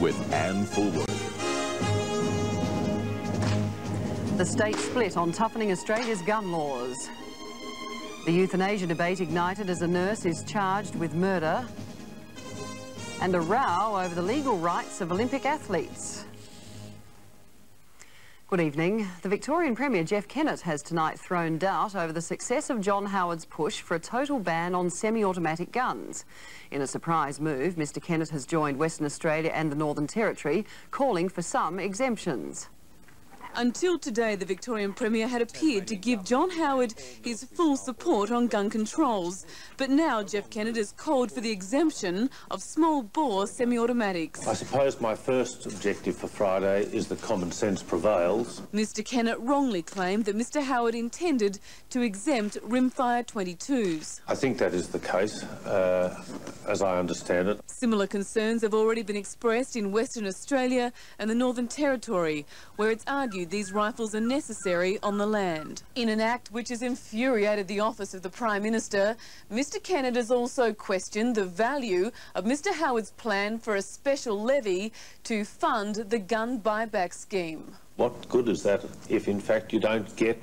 with Anne Fulwood. The state split on toughening Australia's gun laws. The euthanasia debate ignited as a nurse is charged with murder. And a row over the legal rights of Olympic athletes. Good evening. The Victorian Premier Jeff Kennett has tonight thrown doubt over the success of John Howard's push for a total ban on semi-automatic guns. In a surprise move, Mr Kennett has joined Western Australia and the Northern Territory, calling for some exemptions. Until today, the Victorian Premier had appeared to give John Howard his full support on gun controls. But now Jeff Kennett has called for the exemption of small-bore semi-automatics. I suppose my first objective for Friday is that common sense prevails. Mr Kennett wrongly claimed that Mr Howard intended to exempt rimfire 22s. I think that is the case, as I understand it. Similar concerns have already been expressed in Western Australia and the Northern Territory, where it's argued these rifles are necessary on the land. In an act which has infuriated the office of the Prime Minister, Mr Kennett has also questioned the value of Mr Howard's plan for a special levy to fund the gun buyback scheme. What good is that if, in fact, you don't get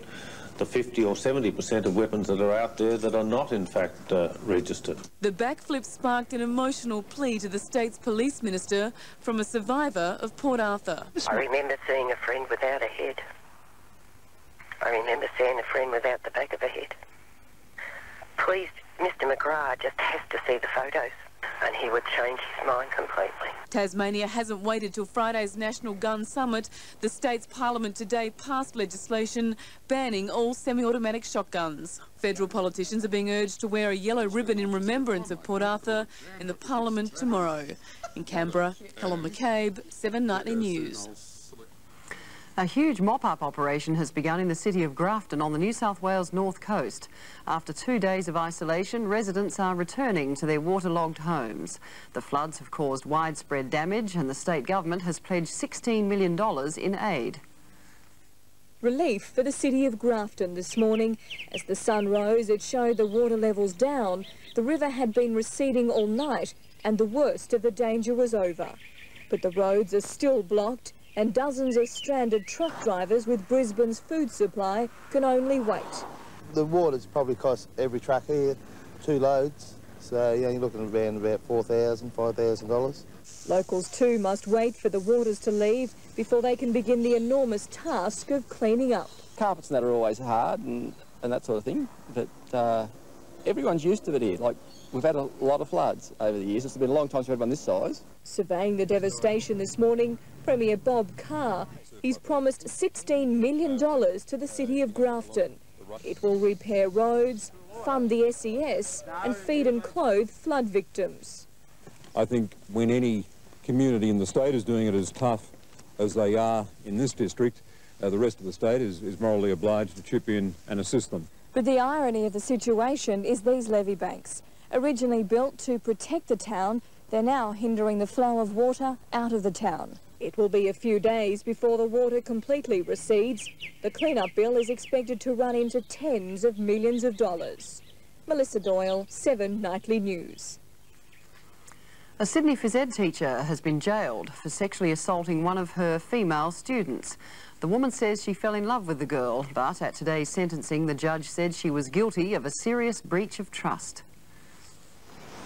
the 50 or 70% of weapons that are out there that are not, in fact, registered? The backflip sparked an emotional plea to the state's police minister from a survivor of Port Arthur. I remember seeing a friend without a head. I remember seeing a friend without the back of a head. Please, Mr McGrath just has to see the photos and he would change his mind completely. Tasmania hasn't waited till Friday's National Gun Summit. The state's parliament today passed legislation banning all semi-automatic shotguns. Federal politicians are being urged to wear a yellow ribbon in remembrance of Port Arthur in the parliament tomorrow. In Canberra, Helen McCabe, 7 Nightly News. A huge mop-up operation has begun in the city of Grafton on the New South Wales north coast. After 2 days of isolation, residents are returning to their waterlogged homes. The floods have caused widespread damage and the state government has pledged $16 million in aid. Relief for the city of Grafton this morning. As the sun rose, it showed the water levels down. The river had been receding all night and the worst of the danger was over. But the roads are still blocked and dozens of stranded truck drivers with Brisbane's food supply can only wait. The water's probably cost every truck here 2 loads, so you're looking at around about $4,000, $5,000. Locals too must wait for the waters to leave before they can begin the enormous task of cleaning up. Carpets and that are always hard and that sort of thing, but everyone's used to it here. Like, we've had a lot of floods over the years. It's been a long time since we've had one this size. Surveying the devastation this morning, Premier Bob Carr, he's promised $16 million to the city of Grafton. It will repair roads, fund the SES and feed and clothe flood victims. I think when any community in the state is doing it as tough as they are in this district, the rest of the state is morally obliged to chip in and assist them. But the irony of the situation is these levee banks, originally built to protect the town, they're now hindering the flow of water out of the town. It will be a few days before the water completely recedes. The clean-up bill is expected to run into tens of millions of dollars. Melissa Doyle, 7 Nightly News. A Sydney phys ed teacher has been jailed for sexually assaulting one of her female students. The woman says she fell in love with the girl, but at today's sentencing, the judge said she was guilty of a serious breach of trust.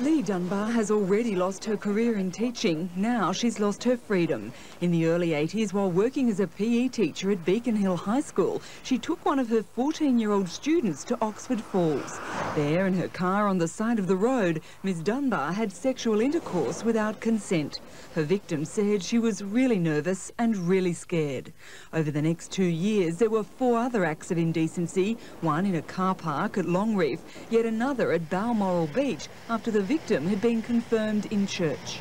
Lee Dunbar has already lost her career in teaching. Now she's lost her freedom. In the early 80s, while working as a PE teacher at Beacon Hill High School, she took one of her 14-year-old students to Oxford Falls. There, in her car on the side of the road, Ms Dunbar had sexual intercourse without consent. Her victim said she was really nervous and really scared. Over the next 2 years, there were 4 other acts of indecency, one in a car park at Longreef, yet another at Balmoral Beach after the victim had been confirmed in church.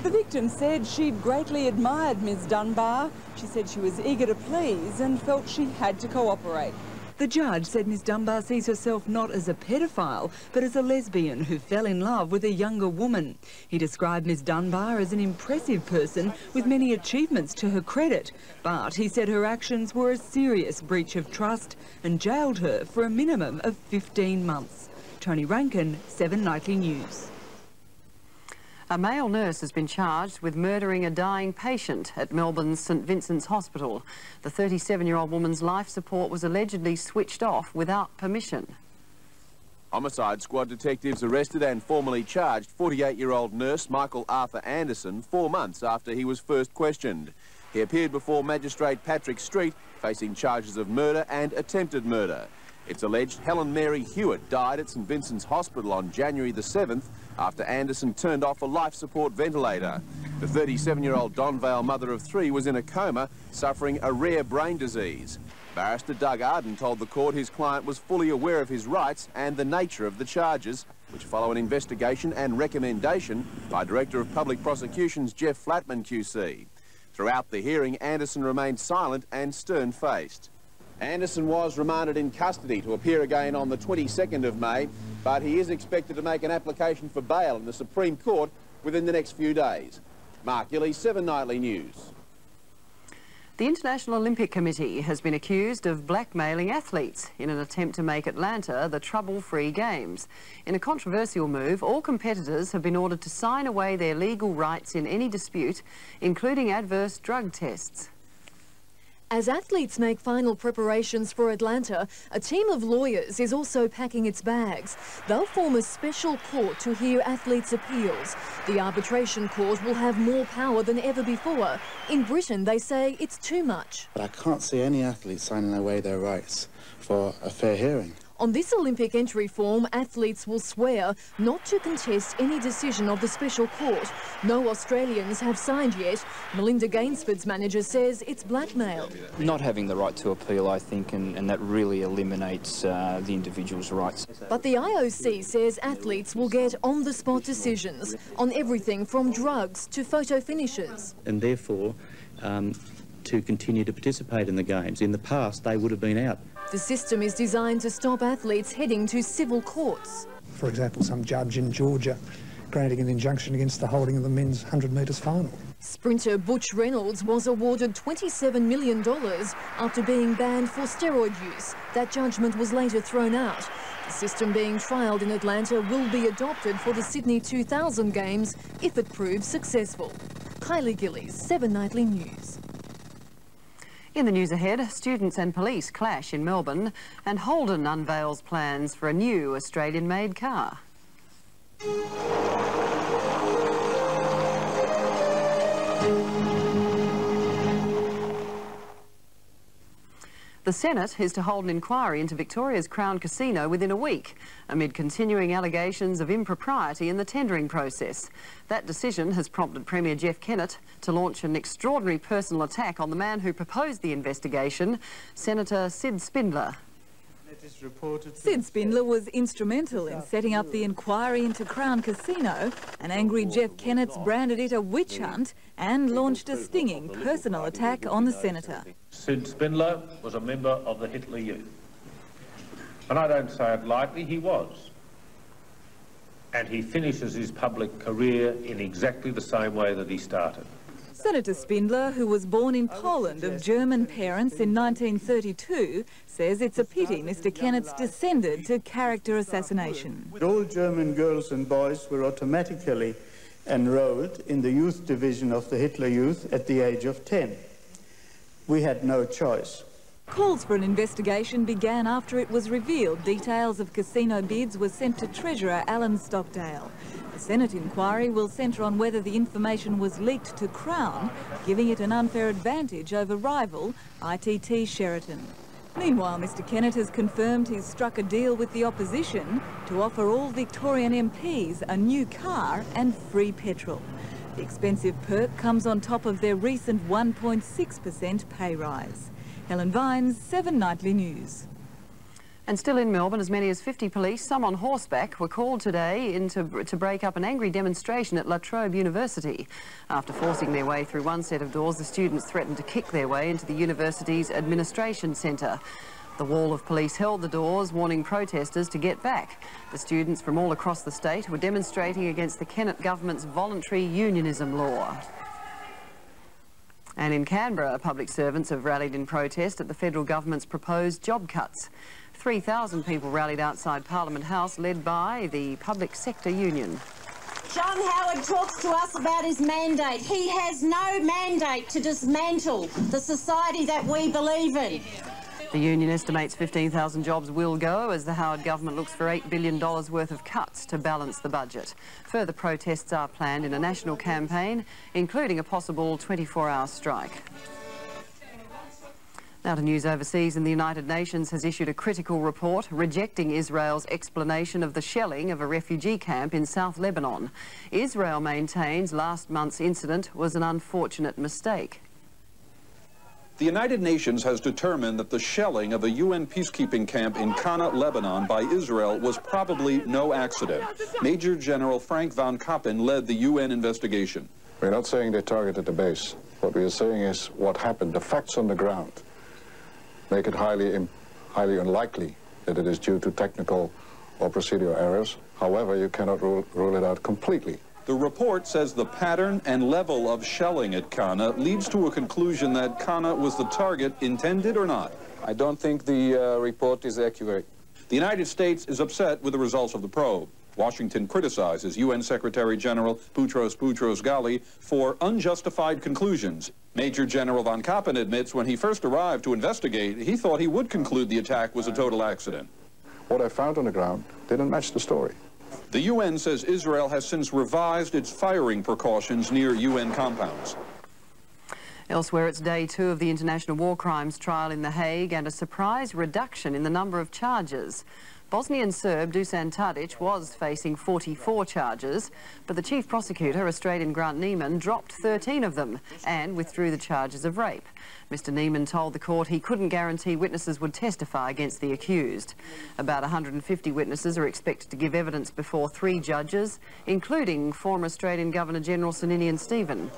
The victim said she'd greatly admired Ms Dunbar. She said she was eager to please and felt she had to cooperate. The judge said Ms Dunbar sees herself not as a pedophile, but as a lesbian who fell in love with a younger woman. He described Ms Dunbar as an impressive person with many achievements to her credit, but he said her actions were a serious breach of trust and jailed her for a minimum of 15 months. Tony Rankin, 7 Nightly News. A male nurse has been charged with murdering a dying patient at Melbourne's St Vincent's Hospital. The 37-year-old woman's life support was allegedly switched off without permission. Homicide squad detectives arrested and formally charged 48-year-old nurse Michael Arthur Anderson 4 months after he was first questioned. He appeared before Magistrate Patrick Street, facing charges of murder and attempted murder. It's alleged Helen Mary Hewitt died at St Vincent's Hospital on January the 7th after Anderson turned off a life support ventilator. The 37-year-old Donvale mother of 3 was in a coma, suffering a rare brain disease. Barrister Doug Arden told the court his client was fully aware of his rights and the nature of the charges, which follow an investigation and recommendation by Director of Public Prosecutions Jeff Flatman QC. Throughout the hearing, Anderson remained silent and stern-faced. Anderson was remanded in custody to appear again on the 22nd of May, but he is expected to make an application for bail in the Supreme Court within the next few days. Mark Gillies, 7 Nightly News. The International Olympic Committee has been accused of blackmailing athletes in an attempt to make Atlanta the trouble-free Games. In a controversial move, all competitors have been ordered to sign away their legal rights in any dispute, including adverse drug tests. As athletes make final preparations for Atlanta, a team of lawyers is also packing its bags. They'll form a special court to hear athletes' appeals. The arbitration court will have more power than ever before. In Britain, they say it's too much. But I can't see any athletes signing away their rights for a fair hearing. On this Olympic entry form, athletes will swear not to contest any decision of the special court. No Australians have signed yet. Melinda Gainsford's manager says it's blackmail. Not having the right to appeal, I think, and that really eliminates the individual's rights. But the IOC says athletes will get on-the-spot decisions on everything from drugs to photo finishes. And therefore, to continue to participate in the Games. In the past, they would have been out. The system is designed to stop athletes heading to civil courts. For example, some judge in Georgia granting an injunction against the holding of the men's 100 metres final. Sprinter Butch Reynolds was awarded $27 million after being banned for steroid use. That judgment was later thrown out. The system being trialled in Atlanta will be adopted for the Sydney 2000 Games if it proves successful. Kylie Gillies, 7 Nightly News. In the news ahead, students and police clash in Melbourne, and Holden unveils plans for a new Australian-made car. The Senate is to hold an inquiry into Victoria's Crown Casino within a week, amid continuing allegations of impropriety in the tendering process. That decision has prompted Premier Jeff Kennett to launch an extraordinary personal attack on the man who proposed the investigation, Senator Sid Spindler. Sid Spindler was instrumental in setting up the inquiry into Crown Casino, and angry Jeff Kennett's branded it a witch hunt and launched a stinging personal attack on the senator. Sid Spindler was a member of the Hitler Youth. And I don't say it lightly, he was. And he finishes his public career in exactly the same way that he started. Senator Spindler, who was born in Poland of German parents in 1932, says it's a pity Mr. Kennett's descended to character assassination. All German girls and boys were automatically enrolled in the youth division of the Hitler Youth at the age of 10. We had no choice. Calls for an investigation began after it was revealed details of casino bids were sent to Treasurer Alan Stockdale. The Senate inquiry will centre on whether the information was leaked to Crown, giving it an unfair advantage over rival ITT Sheraton. Meanwhile, Mr. Kennett has confirmed he's struck a deal with the opposition to offer all Victorian MPs a new car and free petrol. The expensive perk comes on top of their recent 1.6% pay rise. Helen Vines, 7 Nightly News. And still in Melbourne, as many as 50 police, some on horseback, were called today to break up an angry demonstration at La Trobe University. After forcing their way through one set of doors, the students threatened to kick their way into the university's administration centre. The wall of police held the doors, warning protesters to get back. The students from all across the state were demonstrating against the Kennett government's voluntary unionism law. And in Canberra, public servants have rallied in protest at the federal government's proposed job cuts. 3,000 people rallied outside Parliament House, led by the Public Sector Union. John Howard talks to us about his mandate. He has no mandate to dismantle the society that we believe in. The union estimates 15,000 jobs will go as the Howard government looks for $8 billion worth of cuts to balance the budget. Further protests are planned in a national campaign, including a possible 24-hour strike. Now to news overseas, and the United Nations has issued a critical report rejecting Israel's explanation of the shelling of a refugee camp in South Lebanon. Israel maintains last month's incident was an unfortunate mistake. The United Nations has determined that the shelling of a UN peacekeeping camp in Qana, Lebanon by Israel was probably no accident. Major General Frank von Kappen led the UN investigation. We're not saying they targeted the base. What we are saying is what happened, the facts on the ground make it highly unlikely that it is due to technical or procedural errors. However, you cannot rule it out completely. The report says the pattern and level of shelling at Qana leads to a conclusion that Qana was the target, intended or not. I don't think the report is accurate. The United States is upset with the results of the probe. Washington criticizes UN Secretary General Boutros Ghali for unjustified conclusions. Major General von Kappen admits when he first arrived to investigate, he thought he would conclude the attack was a total accident. What I found on the ground didn't match the story. The UN says Israel has since revised its firing precautions near UN compounds. Elsewhere, it's day 2 of the International War Crimes trial in The Hague and a surprise reduction in the number of charges. Bosnian Serb Dusan Tadic was facing 44 charges, but the chief prosecutor, Australian Grant Neiman, dropped 13 of them and withdrew the charges of rape. Mr Neiman told the court he couldn't guarantee witnesses would testify against the accused. About 150 witnesses are expected to give evidence before 3 judges, including former Australian Governor-General Sir Ninian Stephen.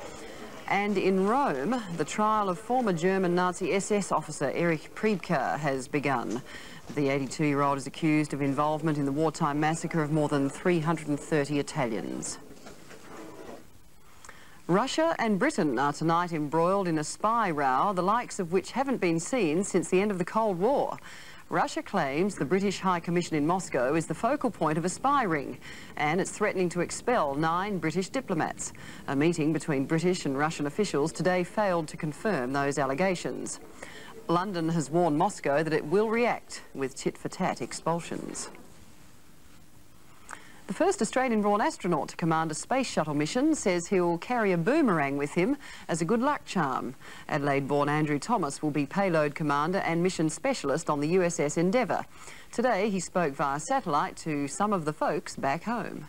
And in Rome, the trial of former German Nazi SS officer Erich Priebke has begun. The 82-year-old is accused of involvement in the wartime massacre of more than 330 Italians. Russia and Britain are tonight embroiled in a spy row, the likes of which haven't been seen since the end of the Cold War. Russia claims the British High Commission in Moscow is the focal point of a spy ring, and it's threatening to expel 9 British diplomats. A meeting between British and Russian officials today failed to confirm those allegations. London has warned Moscow that it will react with tit-for-tat expulsions. The first Australian-born astronaut to command a space shuttle mission says he'll carry a boomerang with him as a good luck charm. Adelaide-born Andrew Thomas will be payload commander and mission specialist on the USS Endeavour. Today he spoke via satellite to some of the folks back home.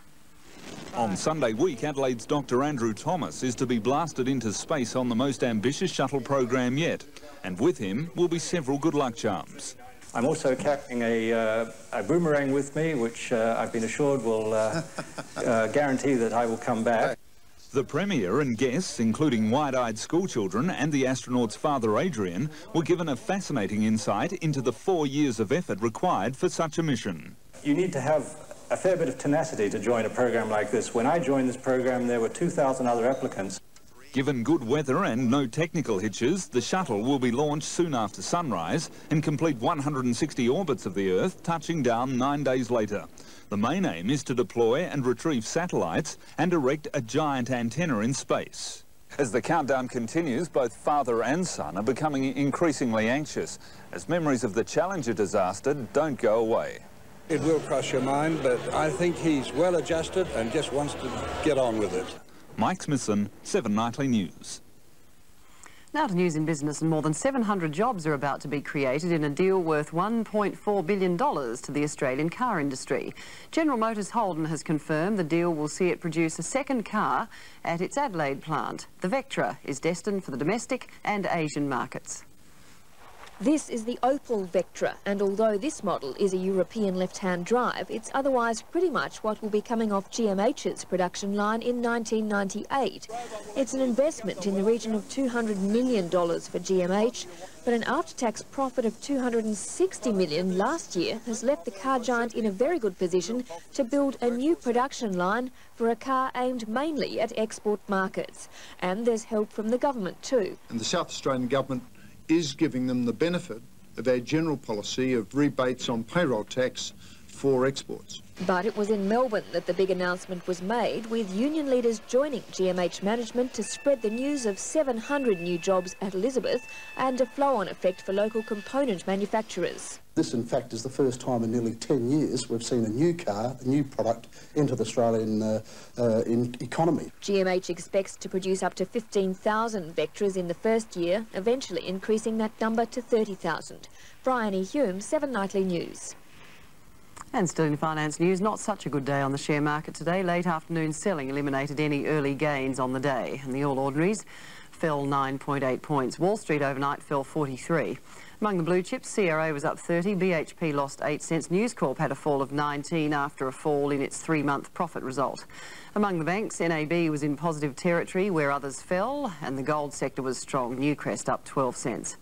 On Sunday week, Adelaide's Dr. Andrew Thomas is to be blasted into space on the most ambitious shuttle program yet, and with him will be several good luck charms. I'm also carrying a boomerang with me, which I've been assured will guarantee that I will come back. The Premier and guests, including wide-eyed schoolchildren and the astronaut's father Adrian, were given a fascinating insight into the 4 years of effort required for such a mission. You need to have a fair bit of tenacity to join a program like this. When I joined this program, there were 2,000 other applicants. Given good weather and no technical hitches, the shuttle will be launched soon after sunrise and complete 160 orbits of the Earth, touching down 9 days later. The main aim is to deploy and retrieve satellites and erect a giant antenna in space. As the countdown continues, both father and son are becoming increasingly anxious as memories of the Challenger disaster don't go away. It will cross your mind, but I think he's well adjusted and just wants to get on with it. Mike Smithson, 7 Nightly News. Now to news in business, and more than 700 jobs are about to be created in a deal worth $1.4 billion to the Australian car industry. General Motors Holden has confirmed the deal will see it produce a second car at its Adelaide plant. The Vectra is destined for the domestic and Asian markets. This is the Opel Vectra, and although this model is a European left-hand drive, it's otherwise pretty much what will be coming off GMH's production line in 1998. It's an investment in the region of $200 million for GMH, but an after-tax profit of $260 million last year has left the car giant in a very good position to build a new production line for a car aimed mainly at export markets. And there's help from the government too. And the South Australian government is giving them the benefit of our general policy of rebates on payroll tax for exports. But it was in Melbourne that the big announcement was made, with union leaders joining GMH management to spread the news of 700 new jobs at Elizabeth and a flow-on effect for local component manufacturers. This, in fact, is the first time in nearly 10 years we've seen a new car, a new product, enter the Australian economy. GMH expects to produce up to 15,000 Vectras in the first year, eventually increasing that number to 30,000. Bryony Hume, 7 Nightly News. And still in finance news, not such a good day on the share market today. Late afternoon selling eliminated any early gains on the day, and the All Ordinaries fell 9.8 points. Wall Street overnight fell 43. Among the blue chips, CRA was up 30, BHP lost 8 cents, News Corp had a fall of 19 after a fall in its 3-month profit result. Among the banks, NAB was in positive territory where others fell, and the gold sector was strong, Newcrest up 12 cents.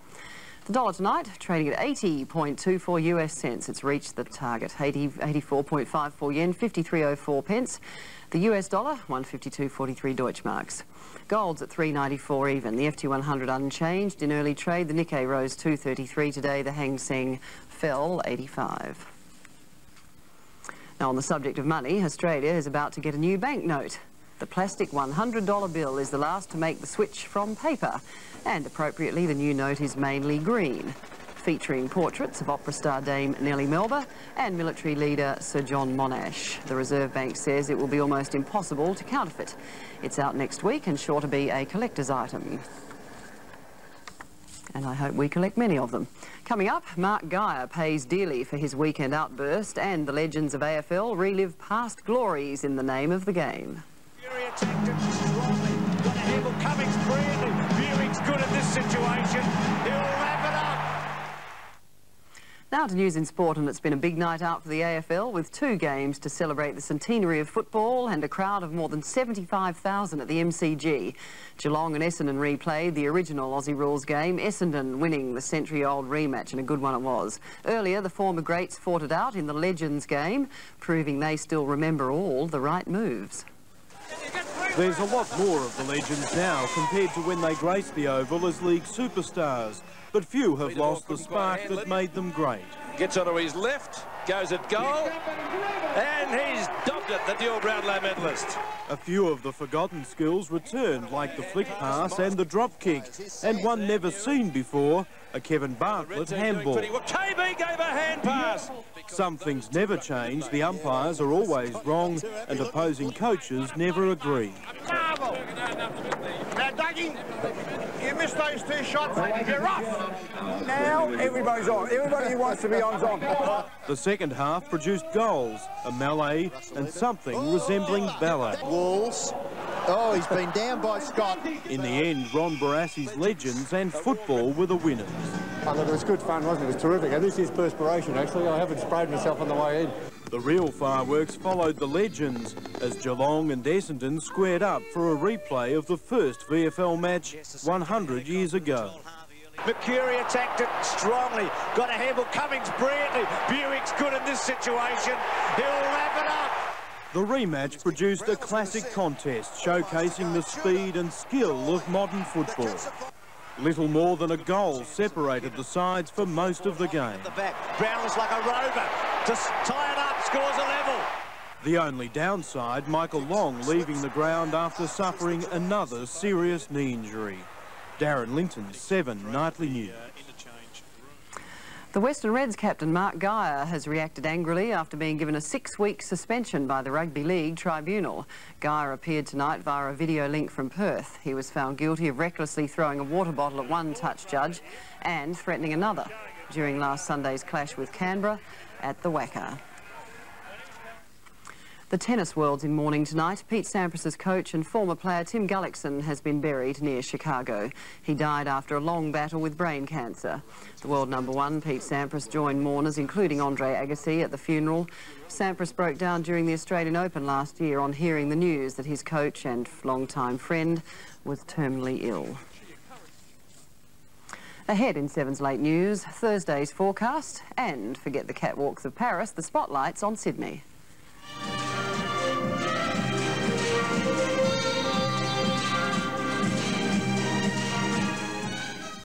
The dollar tonight trading at 80.24 US cents. It's reached the target, 84.54 yen, 53.04 pence. The US dollar, 152.43 Deutschmarks. Gold's at 3.94 even. The FT100 unchanged in early trade. The Nikkei rose 2.33 today. The Hang Seng fell 85. Now, on the subject of money, Australia is about to get a new banknote. The plastic $100 bill is the last to make the switch from paper. And appropriately, the new note is mainly green, featuring portraits of opera star Dame Nellie Melba and military leader Sir John Monash. The Reserve Bank says it will be almost impossible to counterfeit. It's out next week and sure to be a collector's item. And I hope we collect many of them. Coming up, Mark Geyer pays dearly for his weekend outburst, and the legends of AFL relive past glories in the name of the game. Cummings brilliantly. Viewing's good at this situation. He'll wrap it up. Now to news in sport, and it's been a big night out for the AFL with 2 games to celebrate the centenary of football and a crowd of more than 75,000 at the MCG. Geelong and Essendon replayed the original Aussie rules game, Essendon winning the century-old rematch, and a good one it was. Earlier, the former greats fought it out in the Legends game, proving they still remember all the right moves. There's a lot more of the legends now compared to when they graced the Oval as league superstars, but few have lost the spark that made them great. Gets onto his left, goes at goal, and he's dobbed it, the dual Brownlow medalist. A few of the forgotten skills returned, like the flick pass and the drop kick, and one never seen before, a Kevin Bartlett handball. KB gave a hand pass. Some things never change, the umpires are always wrong, and opposing coaches never agree. Marvel. Now, Dougie, you missed those 2 shots, you're off. Now everybody's on. Everybody who wants to be on's on. The second half produced goals, a melee, and something resembling ballet. Walls. Oh, he's been down by Scott. In the end, Ron Barassi's legends and football were the winners. Oh, look, it was good fun, wasn't it? It was terrific. And this is perspiration, actually. I haven't sprayed myself on the way in. The real fireworks followed the legends as Geelong and Essendon squared up for a replay of the first VFL match 100 years ago. Mercury attacked it strongly. Got a handball. Cummings brilliantly. Buick's good in this situation. He'll wrap it up. The rematch produced a classic contest showcasing the speed and skill of modern football. Little more than a goal separated the sides for most of the game. The back. Brown was like a rover. Just tie it up, scores a level. The only downside, Michael Long leaving the ground after suffering another serious knee injury. Darren Linton, 7 Nightly News. The Western Reds captain Mark Geyer has reacted angrily after being given a 6-week suspension by the Rugby League Tribunal. Geyer appeared tonight via a video link from Perth. He was found guilty of recklessly throwing a water bottle at one touch judge and threatening another during last Sunday's clash with Canberra at the Wacker. The tennis world's in mourning tonight. Pete Sampras's coach and former player Tim Gullickson has been buried near Chicago. He died after a long battle with brain cancer. The world #1, Pete Sampras, joined mourners, including Andre Agassi, at the funeral. Sampras broke down during the Australian Open last year on hearing the news that his coach and longtime friend was terminally ill. Ahead in 7's Late News, Thursday's forecast, and forget the catwalks of Paris, the spotlight's on Sydney.